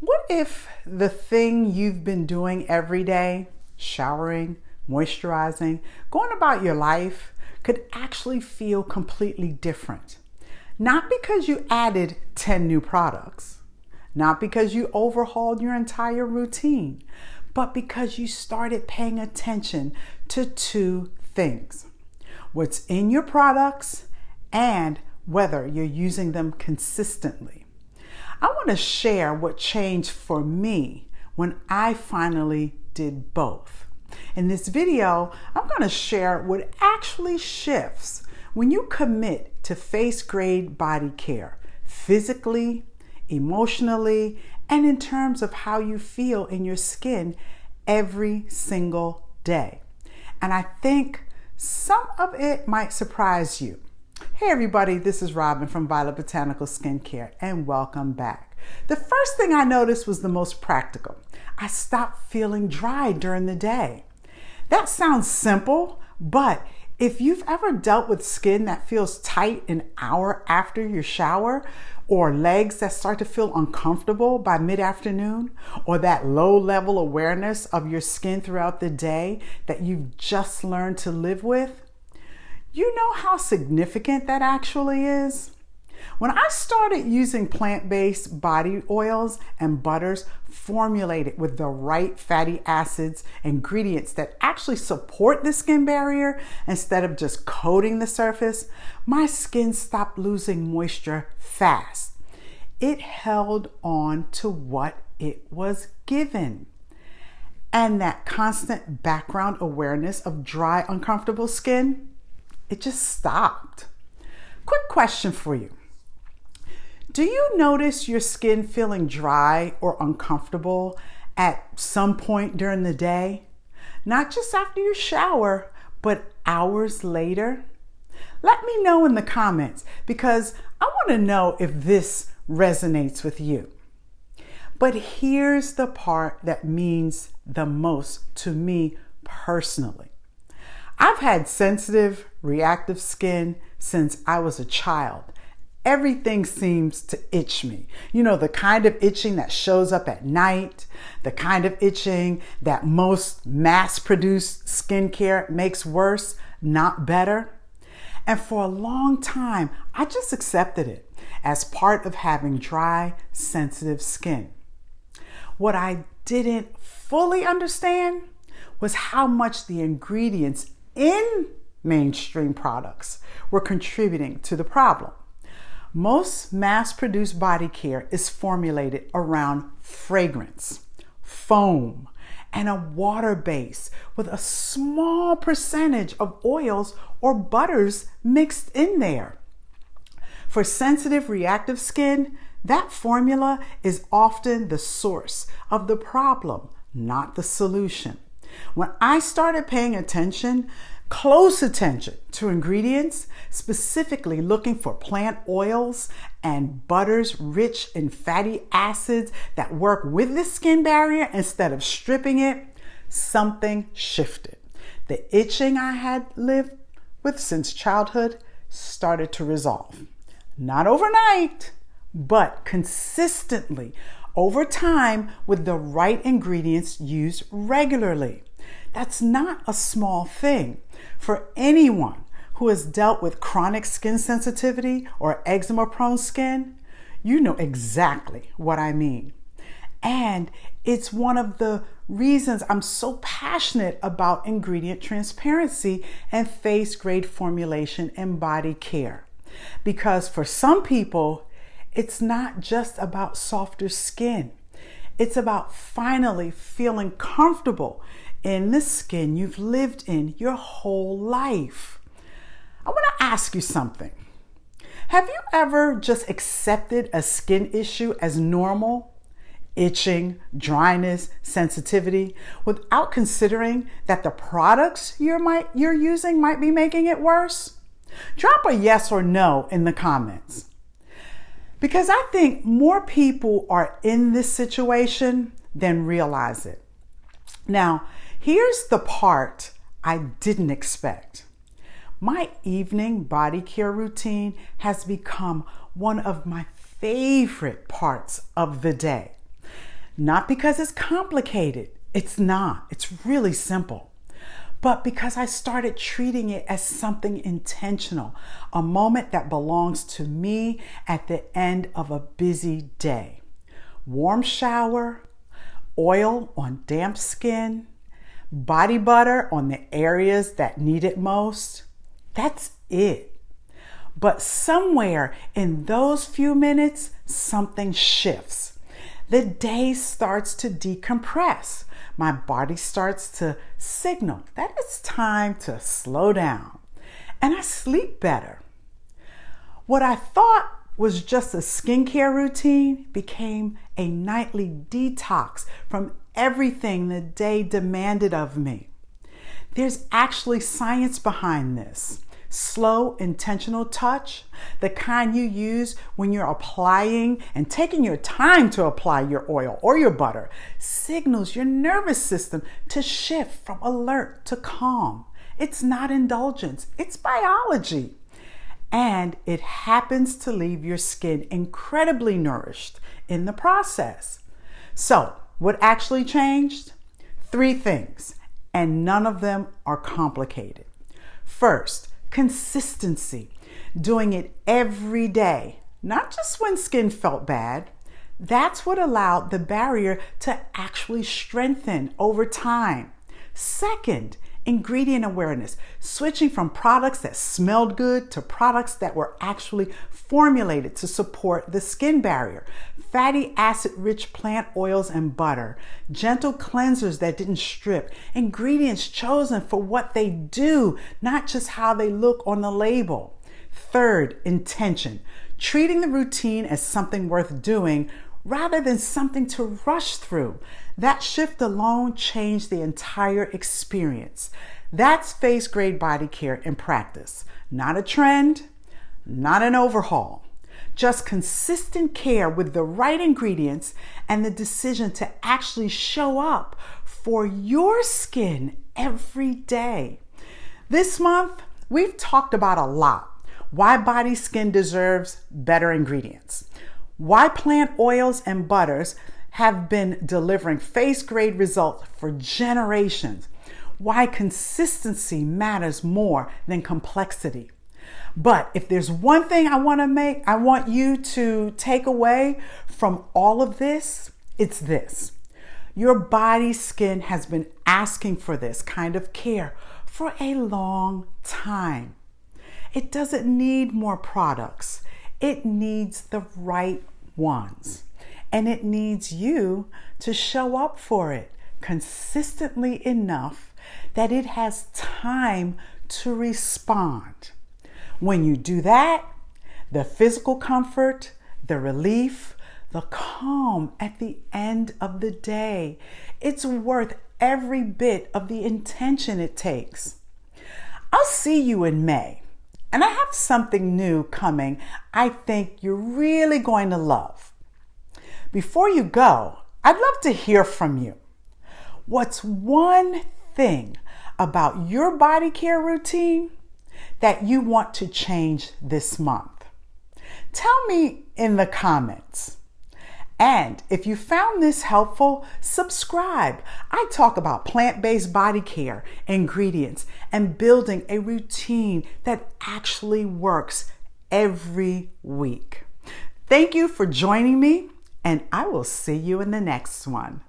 What if the thing you've been doing every day, showering, moisturizing, going about your life, could actually feel completely different? Not because you added 10 new products, not because you overhauled your entire routine, but because you started paying attention to two things: what's in your products and whether you're using them consistently. I want to share what changed for me when I finally did both. In this video, I'm going to share what actually shifts when you commit to face grade body care, physically, emotionally, and in terms of how you feel in your skin every single day. And I think some of it might surprise you. Hey everybody, this is Robin from Botanical Skincare, and welcome back. The first thing I noticed was the most practical. I stopped feeling dry during the day. That sounds simple, but if you've ever dealt with skin that feels tight an hour after your shower, or legs that start to feel uncomfortable by mid-afternoon, or that low-level awareness of your skin throughout the day that you've just learned to live with, you know how significant that actually is? When I started using plant-based body oils and butters formulated with the right fatty acids, ingredients that actually support the skin barrier instead of just coating the surface, my skin stopped losing moisture fast. It held on to what it was given. And that constant background awareness of dry, uncomfortable skin, it just stopped. Quick question for you. Do you notice your skin feeling dry or uncomfortable at some point during the day? Not just after your shower, but hours later? Let me know in the comments because I want to know if this resonates with you. But here's the part that means the most to me personally. I've had sensitive, reactive skin since I was a child. Everything seems to itch me. You know, the kind of itching that shows up at night, the kind of itching that most mass-produced skincare makes worse, not better. And for a long time, I just accepted it as part of having dry, sensitive skin. What I didn't fully understand was how much the ingredients in mainstream products were contributing to the problem. Most mass-produced body care is formulated around fragrance, foam, and a water base with a small percentage of oils or butters mixed in there. For sensitive, reactive skin, that formula is often the source of the problem, not the solution. When I started paying close attention to ingredients, specifically looking for plant oils and butters rich in fatty acids that work with the skin barrier instead of stripping it, something shifted. The itching I had lived with since childhood started to resolve. Not overnight, but consistently over time with the right ingredients used regularly. That's not a small thing. For anyone who has dealt with chronic skin sensitivity or eczema-prone skin, you know exactly what I mean. And it's one of the reasons I'm so passionate about ingredient transparency and face grade formulation in body care. Because for some people, it's not just about softer skin. It's about finally feeling comfortable in the skin you've lived in your whole life. I want to ask you something. Have you ever just accepted a skin issue as normal? Itching, dryness, sensitivity, without considering that the products you're using might be making it worse? Drop a yes or no in the comments. Because I think more people are in this situation than realize it. Now, here's the part I didn't expect. My evening body care routine has become one of my favorite parts of the day. Not because it's complicated. It's not. It's really simple. But because I started treating it as something intentional, a moment that belongs to me at the end of a busy day. Warm shower, oil on damp skin, body butter on the areas that need it most. That's it. But somewhere in those few minutes, something shifts. The day starts to decompress. My body starts to signal that it's time to slow down. And I sleep better. What I thought was just a skincare routine became a nightly detox from everything the day demanded of me. There's actually science behind this. Slow, intentional touch, the kind you use when you're applying and taking your time to apply your oil or your butter, signals your nervous system to shift from alert to calm. It's not indulgence, it's biology. And it happens to leave your skin incredibly nourished in the process. So, what actually changed? 3 things, and none of them are complicated. First, consistency, doing it every day, not just when skin felt bad. That's what allowed the barrier to actually strengthen over time. Second, ingredient awareness, switching from products that smelled good to products that were actually formulated to support the skin barrier. Fatty acid-rich plant oils and butter, gentle cleansers that didn't strip, ingredients chosen for what they do, not just how they look on the label. Third, intention, treating the routine as something worth doing rather than something to rush through. That shift alone changed the entire experience. That's face grade body care in practice. Not a trend, not an overhaul. Just consistent care with the right ingredients and the decision to actually show up for your skin every day. This month, we've talked about a lot. Why body skin deserves better ingredients. Why plant oils and butters have been delivering face grade results for generations. Why consistency matters more than complexity. But if there's one thing I want you to take away from all of this, it's this. Your body skin has been asking for this kind of care for a long time. It doesn't need more products. It needs the right ones. And it needs you to show up for it consistently enough that it has time to respond. When you do that, the physical comfort, the relief, the calm at the end of the day, it's worth every bit of the intention it takes. I'll see you in May, and I have something new coming I think you're really going to love. Before you go, I'd love to hear from you. What's one thing about your body care routine that you want to change this month? Tell me in the comments. And if you found this helpful, subscribe. I talk about plant-based body care, ingredients, and building a routine that actually works every week. Thank you for joining me, and I will see you in the next one.